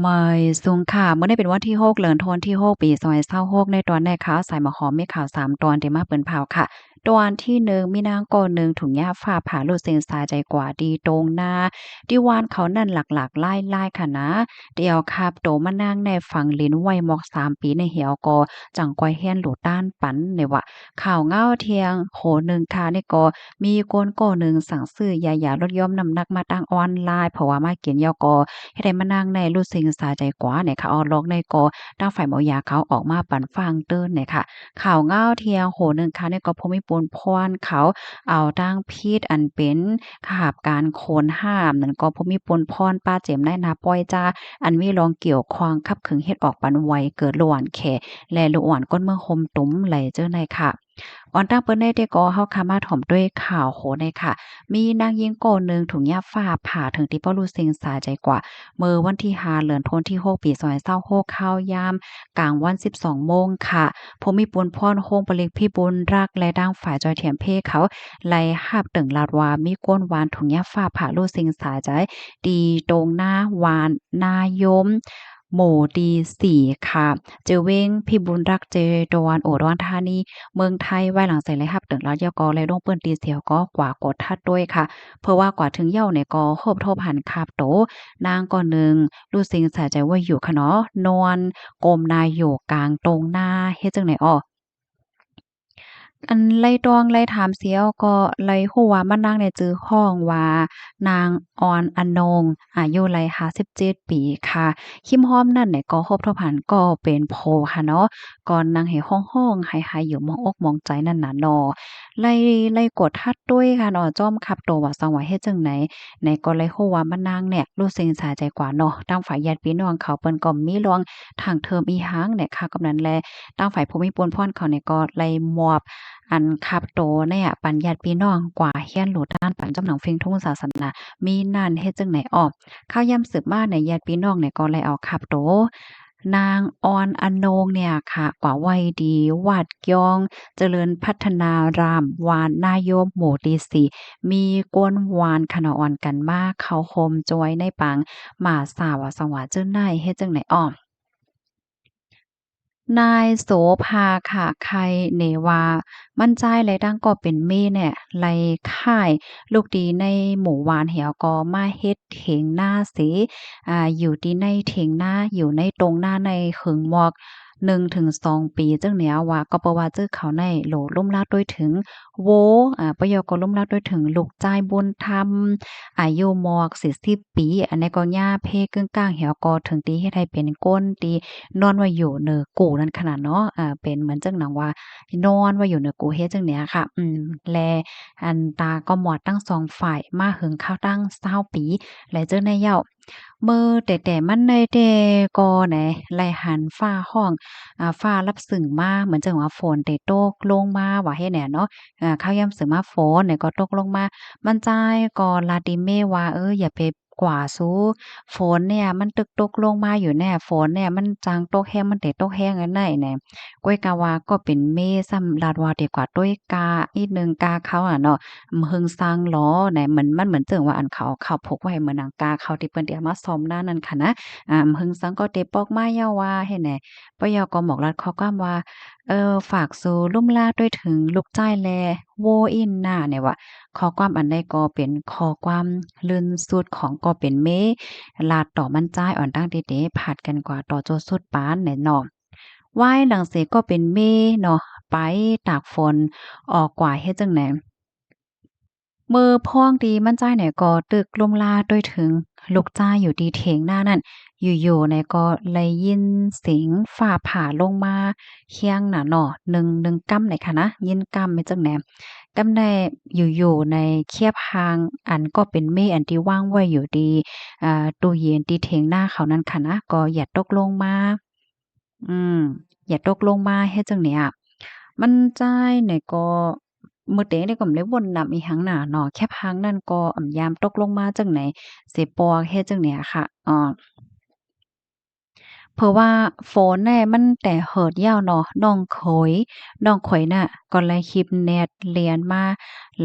ไม่สูงค่ะเมื่อได้เป็นวันที่6เดือนธันวาคมที่6ปี2026ในตอนแรกข่าวสายหมอหอมมีข่าว3ตอนที่มาเปิ้นเผาค่ะตอนที่1มีนางกอหนึ่งถุงยาฟ้าผ่าโลดเซ็งสาใจกว่าดีตรงหน้าที่วานเขานั่นหลักๆไล่ๆค่ะนะเดี๋ยวครับโตมานั่งในฝั่งลิ้นไว้หมอก3ปีในเหี่ยวก็จังก้อยเฮียนหลูต้านปันเนี่ยว่าข่าวเงาเที่ยงโหนึงค่ะนี่ก็มีคนก้อหนึ่งสั่งซื้อยาลดย่อมน้ำหนักมาตั้งออนไลน์เพราะว่ามากินยอกอ เฮ็ดให้มานั่งในรู้สึกสาใจกว่าเนี่ยค่ะออลอกในก็ตั้งฝ่ายหมอยาเขาออกมาปั่นฟังเติ้นเนี่ยค่ะข่าวเงาเที่ยงโหนึงค่ะเนี่ยก็พมิปนพรเขาเอาตั้งพิษอันเป็นขหาบการโคนห้ามนั่นก็พมิปนพรป้าเจ็มได้นาป้อยจ้าอันมีรองเกี่ยวควางคับขึงเฮ็ดออกปันไวเกิดระหว่างแขและระหว่างก้นเมืองคมตุ้มไหลเจ้อในค่ะออนตั้งเปิ้นได้ก็เฮาคามาถ่อมด้วยข่าวโหในค่ะมีนางยิงโกหนึ่งถุงยาฟ้าผ่าถึงที่ป้อรู้เซ็งสาใจกว่า เมื่อวันที่5เดือนธันวาคมที่6ปี2026เข้ายามกลางวัน12โมงค่ะผมมีปุนพรโฮงปลิกพี่บุญรักและดังฝ่ายจอยเถียมเพเขาไล่หาบตึงลาดว่ามีก้นหวานถุงยาฟ้าผ่าลูกสิงสาใจดีตรงหน้าหวานนายมหมู่ดี4ค่ะเจอเว้งพี่บุญรักเจดอนโอดอนธานีเมืองไทยไว้หลังใส่เลยหับตึงลาดยอกอและลงเปิ้นตีเสียวก็กว่ากดทัดด้วยค่ะเพราะว่ากว่าถึงเหย้าเนี่ยก็ครบทบหันคาบโต นางก็หนึ่งรู้สิงสาใจว่าอยู่ค่ะเนาะนอนก้มหน้าอยู่กลางตรงหน้าเฮ็ดจั่งใดอ้อ อันไล่ตองไล่ถามเสียวก็ไล่ฮู้ว่ามานั่งในจื้อฮ้องว่านางออนอนงอายุไล่57ปีค่ะคิมฮอมนั่นเนี่ยก็คบทบหันก็เป็นโพค่ะเนาะก่อนนางให้ฮ้องๆไห้ๆอยู่มองอกมองใจนั่นน่ะเนาะไล่กดทัดด้วยค่ะเนาะจ้อมคับโตว่าสังว่าเฮ็ดจั่งใดไหนก็ไล่ฮู้ว่ามานางเนี่ยรู้สึกสาใจกว่าเนาะทางฝ่ายญาติพี่น้องเขาเปิ้นก็มีรวงทางเทิมอีหังเนี่ยค่ะกำนั้นแลทางฝ่ายภูมิพลพรเขาเนี่ยก็ไล่มอบ อันคับโตเนี่ยปัญญาติพี่น้องกว่าเฮียนหลูด้านปันจำหนองเฟิงทุ่งศาสนามีนั่นเฮ็ดจังไหนอ้อข้าวย่ำสืบมาในญาติพี่น้องเนี่ยก็เลยเอาคับโตนางออนอนงเนี่ยค่ะกว่าวัยดีวาดยองเจริญพัฒนารามวานนายมหมู่ที่สี่มีกวนวานคณะอ่อนกันมากเขาโฮมจอยในปังหมาสาวาสวาเจ้าไนายเฮ็ดจังไหนอ้อ นายโสภาค่ะใครเนว่ามั่นใจและดังก็เป็นเม่เนี่ยไลค่ายลูกดีในหมู่หวานเหี่ยวก็มาเฮ็ดเถียงหน้าสิอยู่ที่ในเถียงหน้าอยู่ในตรงหน้าในขึงหมอก1-2 ปีจังเนี้ยว่าก็เพราะว่าจื้อเขาในโหลลุ่มลาดด้วยถึงโวประโยคก็ลุ่มลาดด้วยถึงลูกจ้ายบุญธรรมอายุหมอก40ปีอันนี้ก็ย่าเพกึ่งกลางเหี่ยวก็ถึงตีเฮ็ดให้เป็นก้นตี นอนว่าอยู่เหนือกูนั่นขนาดเนาะเป็นเหมือนจั่งหนังว่านอนว่าอยู่เหนือกูเฮ็ดจั่งเนี้ยค่ะแลอันตาก็หมอดทั้ง2ฝ่ายมาหึงข้าวตั้ง20ปีและเจ้าในเหย้ามื้อแต่มันได้แต่ก็แหนไหลหันฟ้าร้องฟ้ารับสึงมาเหมือนจั่งว่าฝนได้ตกลงมาว่าเฮ็ดแหน่เนาะข้าวยามสึมาฝนเนี่ยก็ตกลงมามันจ่ายก็ลาติเมว่าอย่าไปกว่าสู้ฝนเนี่ยมันตึกตกลงมาอยู่แน่ฝนเนี่ยมันจางตกแฮงมันได้ตกแฮงอันไหนแหน่ก้อยกะว่าก็เป็นเมซ้ำลาดว่าดีกว่าด้วยกาอีกหนึ่งกาเขาอะเนาะหึงซังล้อไหนเหมือนมันเหมือนจั่งว่าอันเขาพกไว้เหมือนหนังกาเขาที่เปิ้นได้เอามาซ่อมหน้านั้นค่ะนะหึงซังก็เตปอกมาย้าว่าเฮ็ดแหน่ปยก็หมอกลัดข้อความว่าฝากสู่ลุ่มลาด้วยถึงลูกจ้ายแลโวอินหน้าเนี่ยว่า ข้อความอันใดก็เป็นข้อความลื่นสุดของก็เป็นเมลาดต่อมันจ้ายอ่อนตั้งเดๆผาดกันกว่าต่อโจสุดปานแหน่เนาะวายหลังเสก็เป็นเมเนาะไปตากฝนออกกว่าเฮ็ดจั่งใด มือพ้องดีมั่นใจเนี่ยก็ตึกลมลาด้วยถึงลูกจ้าอยู่ดีเถียงหน้านั่นอยู่ๆเนี่ยก็เลยยินเสียงฟ้าผ่าลงมาเคียงน่ะเนาะหนึ่งกำไหนค่ะนะยินกำไม่จังแหนกำได้อยู่ๆในเคียบหางอันก็เป็นเมฆอันที่ว่างไว้อยู่ดีตู้เย็นที่เถียงหน้าเขานั่นค่ะนะก็อย่าตกลงมาอืมอย่าตกลงมาเฮ็ดจั่งเนี้ย มันจ่ายเนี่ยก็มื้อเตงเนี่ยก็บ่ได้วนนำอีหังหน้าเนาะแค่พังนั่นก็ยามตกลงมาจั่งไหนสิปอเฮ็ดจั่งเนี้ยค่ะเพราะว่าฝนเนี่ยมันแต่เหิดยาวเนาะน้องเขยน่ะก็เลยคลิปแนตเรียนมา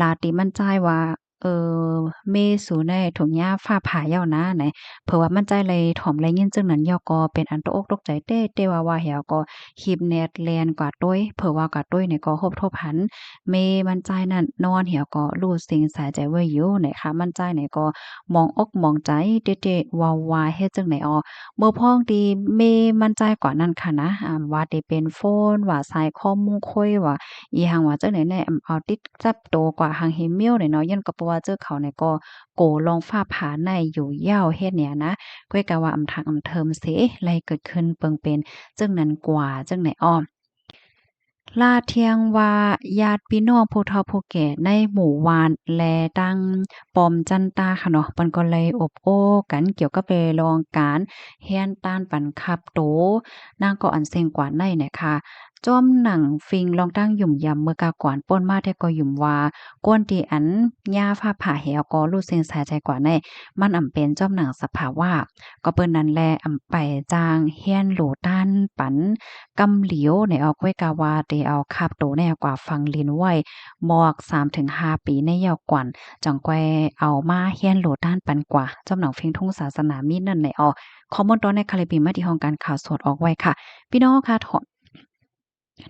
ลาติมั่นใจว่า เอ่อเมสูในถุงยาฟ้าผ่าเหย้านะไหนเผื่อว่ามั่นใจเลยถ่อมไรยินจึงนั้นย่อก็เป็นอันตกอกตกใจเต้ว่าเหี่ยวก็หีบแนดแลนกว่าต้วยเผื่อว่ากว่าต้วยเนี่ยก็ฮบทบหันเมมั่นใจนั่นนอนเหี่ยวก็รู้สิ่งสายใจไว้อยู่ไหนคะมั่นใจไหนก็มองอกมองใจเต้ๆวาๆเฮ็ดจังไหนอ้อเมื่อพ้องดีเมมั่นใจกว่านั้นค่ะนะว่าได้เป็นโฟนว่าสายข้อมุงคุยว่า อีหังว่าจังไหนแน่เอาติดจับโตกว่าหังเฮเมียวเนี่ยเนาะยันก็เพราะว่าเจอเขาเนี่ยก็โกลองฟ้าผาในอยู่ยาวเฮ็ดเนี่ยนะก้อยกะว่าอำทางอำเทิมเสไลเกิดขึ้นเปิงเป็นจึงนั้นกว่าจังไหนอ้อลาเทียงว่าญาติพี่น้องผู้เฒ่าผู้แก่ในหมู่วานแลตั้งปอมจันตาค่ะเนาะเปิ้นก็เลยอบโอ้กันเกี่ยวกับเรื่ององการเฮียนต้านปันคับโตนางก็อันเซ็งกว่าในเนี่ยค่ะจ้อมหนังฟิงลองตั้งหยุ่มยำเมื่อกาก่อนป่นมาแต่ก็หยุ่มว่าก้นที่อันย่าฟ้าผ่าแหวก็รู้สึกสายใจกว่าในมันอำเป็นจ้อมหนังสภาวะก็เปิ้นนั้นแลอำไปจางเฮียนโหลต้านปัน กำเหลียวในเอาก้วยกาวาเตเอาคาบโตแน่กว่าฟังลินไว้หมอก3-5ปีในยาวกว่าจังแกวเอามาเฮียนโหลดด้านปันกว่าจำหนองเฟิงทุ่งศาสนามีนั่นในออคอมมอนตอนในคาลิปีมาที่ห้องการข่าวสดออกไว้ค่ะพี่น้องค่ะ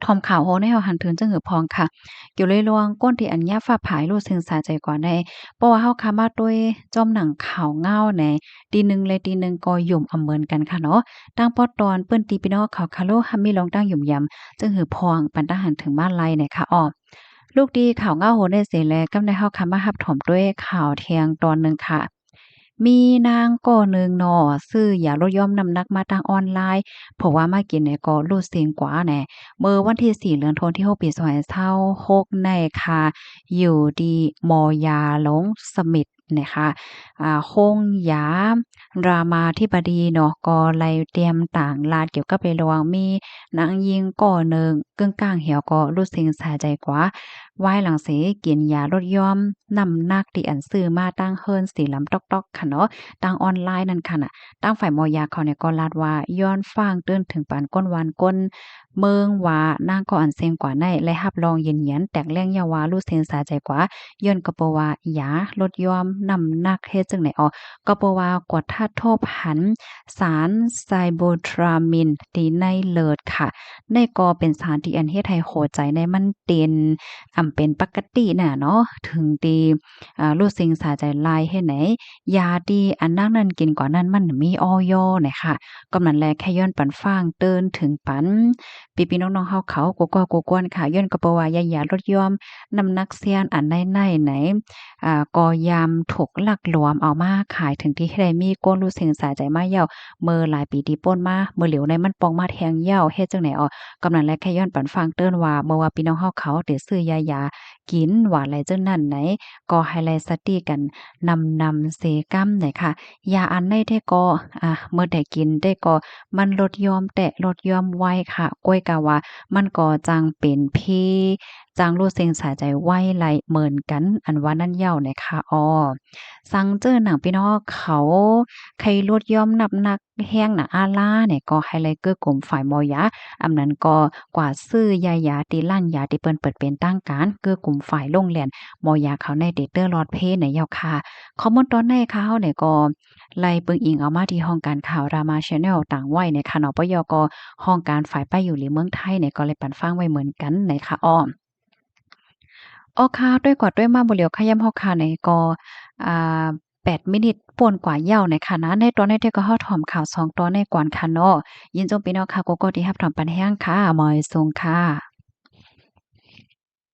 ทอมข่าวโฮในเฮาหันถึงจังหือพองค่ะเกี่ยวเลยลวงก้นที่อันยาฟ้าผายรู้สึงสาใจกว่าในเพราะว่าเฮาคามาด้วยจอมหนังข่าวเงาในตีหนึ่งเลยตีหนึ่งก็ยุ่มอำเหมือนกันค่ะเนาะตั้งปอตอนเปิ้นตีพี่น้องข่าวคาโลฮัมมีลองตั้งยุ่มยำจังหือพองปันตาหันถึงบ้านไลเนี่ยค่ะอ้อลูกดีข่าวเงาโหได้เสแลกำในเฮาคามารับถมด้วยข่าวเที่ยงตอนหนึ่งค่ะ มีนางก่อหนึ่งเนาะซื้อยาลดหย่อมน้ำหนักมาทางออนไลน์เพราะว่ามากินเนี่ยก็รู้สึกกว่าแหน่เมื่อวันที่4เดือนธันวาคมที่6ปี2026ในค่ะอยู่ดีมอยาหลงสมิทธิ์นะคะโรงยารามาธิบดีเนาะก็ไล่เตรียมต่างลาดเกี่ยวกับไประวังมีนางยิงก่อหนึ่งกึ่งกลางเหี่ยวก็รู้สึกสาใจกว่า ไหว้หลังเสกินยาลดหย่อมน้ำหนักที่อันซื้อมาตั้งเฮิรนสีลำตอกๆค่ะเนาะตั้งออนไลน์นั่นค่ะน่ะตั้งฝ่ายมอยาเขาเนี่ยก็ลาดว่าย้อนฟ้างตื้นถึงปานก้นวานก้นเมืองว่านางก็อันเซ็งกว่าในและรับรองยืนยันแตกแรงยาวารู้เซนสาใจกว่าย้อนก็เพราะว่ายาลดหย่อมน้ำหนักเฮ็ดจังไหนอ๋อก็เพราะว่ากดธาตุโทหันสารไซโบทรามินที่ในเลิศค่ะในก็เป็นสารที่อันเฮ็ดให้หัวใจในมันเต้น เป็นปกติน่ะเนาะถึงตีรู้สิ่งสาใจลายเฮ็ดไหนยาดีอันนั้นนั่นกินก่อนนั้นมันมีอยน่ะค่ะก็มันแลแค่ย้อนปันฟ้างเติ้นถึงปันพี่ๆน้องๆเฮาเขากกอกกวนค่ะย้อนก็เพราะว่ายาลดหย่อมน้ำหนักเซียนอันในไหนก็ยามถกลักหลวมเอามาขายถึงที่ได้มีก้นรู้สิ่งสาใจมาเย้าเมื่อหลายปีที่ป่นมาเมื่อเหลียวในมันปองมาแทงเย้าเฮ็ดจังไหนอ๋อกำนันและแค่ย้อนปันฟังเติ้นว่าเมื่อว่าพี่น้องเฮาเขาได้ซื้อยากินว่าไหลจังนั้นไหนก็ไฮไลต์สติกันนำเสกำไหนค่ะยาอันใดได้ก็เมื่อได้กินได้ก็มันลดยอมแตะลดยอมไวค่ะก้อยกะว่ามันก็จังเป็นพีจังรู้เซ็งสาใจไวไหลเหมือนกันอันว่านั่นเหย้านะคะอ้อสั่งเจอหนังพี่น้องเขาใครลดยอมนับนักแห้งน่ะอาลาเนี่ยก็ไฮไลต์เกื้อกลุ่มฝ่ายมอยา อำนั้นก็กว่าซื้อยาตีลั่นยาที่เปิ้นเปิดเป็นตั้งการเกื้อกลุ่มฝ่ายโรงเรียนมอยาเขาในเด็กเตอร์ลอดเพในยาวค่ะข้อมูลตอนในค่ะเฮาเนี่ยก็ไล่เบิ่งอิงเอามาที่ห้องการข่าว Rama Channel ต่างไว้ในค่ะเนาะปยก็ห้องการฝ่ายป้ายอยู่หรือเมืองไทยเนี่ยก็เลยปันฟังไว้เหมือนกันในค่ะอ้อค่ะด้วยกว่าด้วยมาบ่เหลียวขย้ำเฮาค่ะในก็อ่า8มินิตป่วนกว่าเหย้าในค่ะนะในตอนนี้เที่ยก็เฮาถ่อมข่าว2ตอนในก่อนค่ะเนาะยินจงพี่น้องค่ะโกโก้ที่รับถอมปันแห้งค่ะหมอยทรงค่ะ